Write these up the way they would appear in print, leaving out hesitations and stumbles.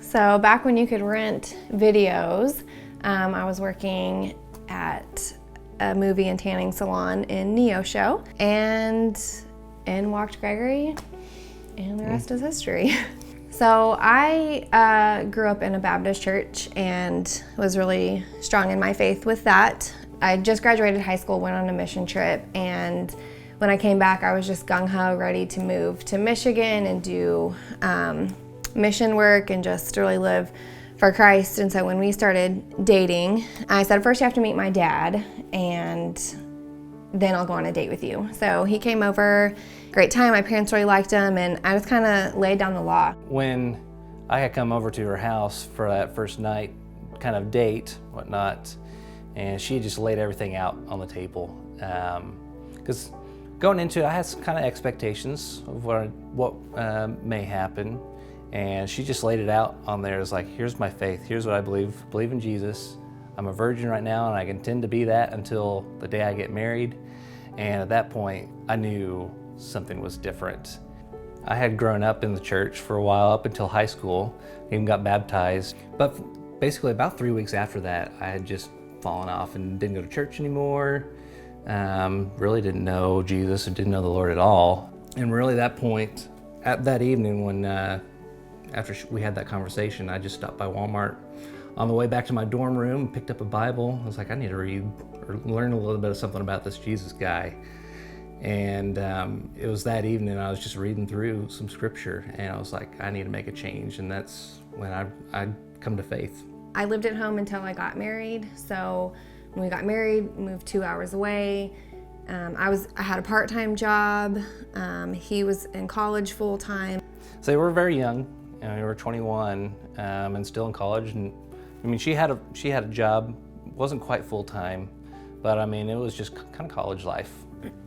So back when you could rent videos, I was working at a movie and tanning salon in Neosho, and in walked Gregory, and the rest is history. So I grew up in a Baptist church and was really strong in my faith with that. I just graduated high school, went on a mission trip, and when I came back, I was just gung-ho, ready to move to Michigan and do mission work and just really live for Christ. And so when we started dating, I said, first you have to meet my dad, and then I'll go on a date with you. So he came over, great time, my parents really liked him, and I just kind of laid down the law. When I had come over to her house for that first night kind of date, whatnot, and she just laid everything out on the table. Because going into it, I had some kind of expectations of what may happen, and she just laid it out on there. It's like, here's my faith, here's what I believe in Jesus. I'm a virgin right now, and I intend to be that until the day I get married. And at that point, I knew something was different. I had grown up in the church for a while, up until high school, even got baptized. But basically about 3 weeks after that, I had just fallen off and didn't go to church anymore. Really didn't know Jesus and didn't know the Lord at all. And really that point, at that evening when, after we had that conversation, I just stopped by Walmart on the way back to my dorm room, picked up a Bible. I was like, I need to read or learn a little bit of something about this Jesus guy. And it was that evening I was just reading through some scripture, and I was like, I need to make a change. And that's when I come to faith. I lived at home until I got married. So when we got married, moved 2 hours away. I had a part-time job. He was in college full-time. So we were very young. We were 21 and still in college. And I mean, she had a job, wasn't quite full-time, but I mean, it was just kind of college life.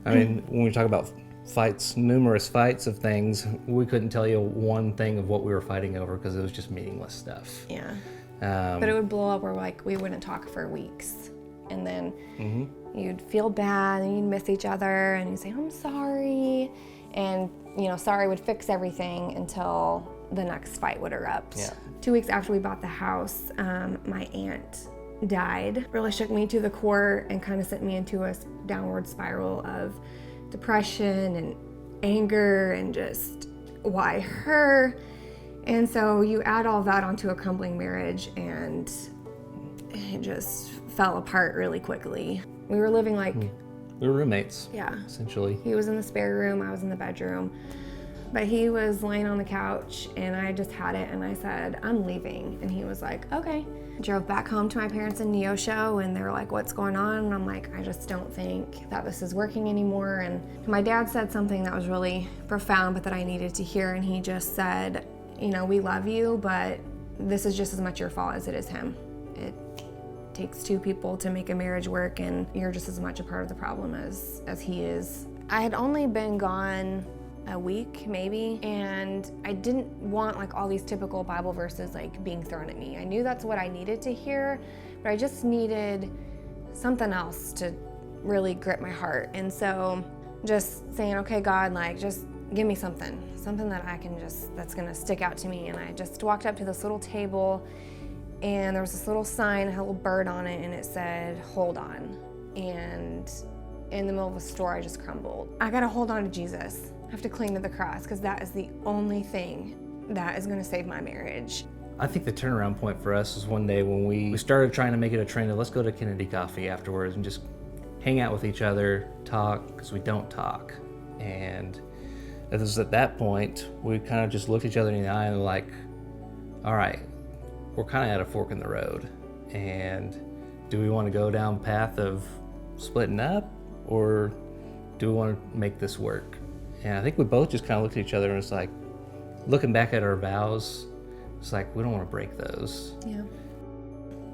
I mean, when we talk about fights, numerous fights of things, we couldn't tell you one thing of what we were fighting over because it was just meaningless stuff. Yeah. But it would blow up where like we wouldn't talk for weeks, and then you'd feel bad and you'd miss each other and you'd say, I'm sorry, and sorry would fix everything until the next fight would erupt. Yeah. 2 weeks after we bought the house, my aunt died. Really shook me to the core and kind of sent me into a downward spiral of depression and anger and just why her? And so you add all that onto a crumbling marriage, and it just fell apart really quickly. We were living like... We were roommates, yeah, essentially. He was in the spare room, I was in the bedroom. But he was laying on the couch, and I just had it, and I said, I'm leaving. And he was like, okay. I drove back home to my parents in Neosho, and they were like, what's going on? And I'm like, I just don't think that this is working anymore. And my dad said something that was really profound, but that I needed to hear, and he just said, we love you, but this is just as much your fault as it is him. It takes two people to make a marriage work, and you're just as much a part of the problem as he is. I had only been gone a week maybe, and I didn't want like all these typical Bible verses like being thrown at me. I knew that's what I needed to hear, but I just needed something else to really grip my heart. And so just saying, okay, God, like just give me something that I can that's gonna stick out to me. And I just walked up to this little table, and there was this little sign, had a little bird on it, and it said, hold on. And in the middle of a store, I just crumbled. I gotta hold on to Jesus. I have to cling to the cross, because that is the only thing that is gonna save my marriage. I think the turnaround point for us was one day when we started trying to make it a trend of let's go to Kennedy Coffee afterwards and just hang out with each other, talk, because we don't talk. And it was at that point, we kind of just looked each other in the eye and were like, all right, we're kind of at a fork in the road. And do we want to go down the path of splitting up, or do we want to make this work? And I think we both just kind of looked at each other and it's like, looking back at our vows, it's like, we don't want to break those. Yeah.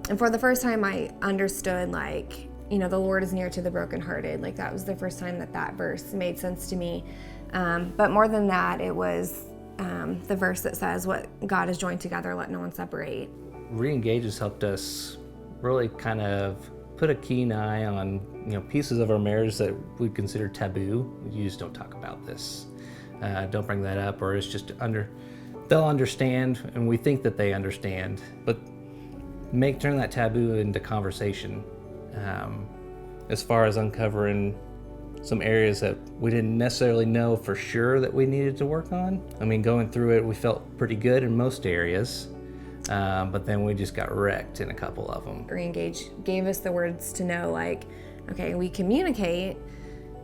And for the first time, I understood, like, the Lord is near to the brokenhearted. Like, that was the first time that verse made sense to me. But more than that, it was the verse that says, what God has joined together, let no one separate. Re-engage has helped us really kind of put a keen eye on pieces of our marriage that we consider taboo. You just don't talk about this. Don't bring that up, or it's just they'll understand, and we think that they understand, but turn that taboo into conversation. As far as uncovering some areas that we didn't necessarily know for sure that we needed to work on. I mean, going through it, we felt pretty good in most areas, but then we just got wrecked in a couple of them. Re-engage gave us the words to know, like, okay, we communicate,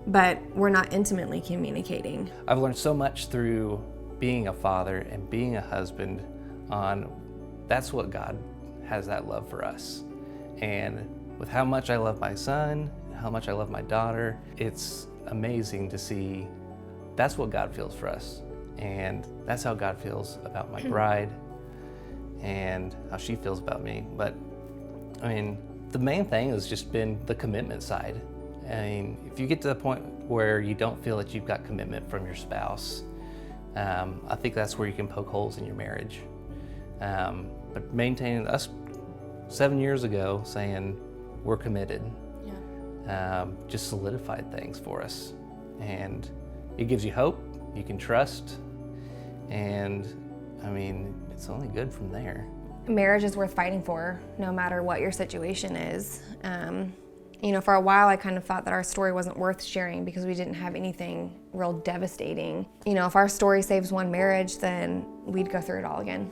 but we're not intimately communicating. I've learned so much through being a father and being a husband on that's what God has, that love for us. And with how much I love my son, how much I love my daughter, it's amazing to see that's what God feels for us. And that's how God feels about my bride and how she feels about me. But I mean, the main thing has just been the commitment side. I mean, if you get to the point where you don't feel that you've got commitment from your spouse, I think that's where you can poke holes in your marriage. But maintaining us 7 years ago saying we're committed, just solidified things for us. And it gives you hope, you can trust, and I mean, it's only good from there. Marriage is worth fighting for, no matter what your situation is. You know, for a while I kind of thought that our story wasn't worth sharing because we didn't have anything real devastating. You know, if our story saves one marriage, then we'd go through it all again.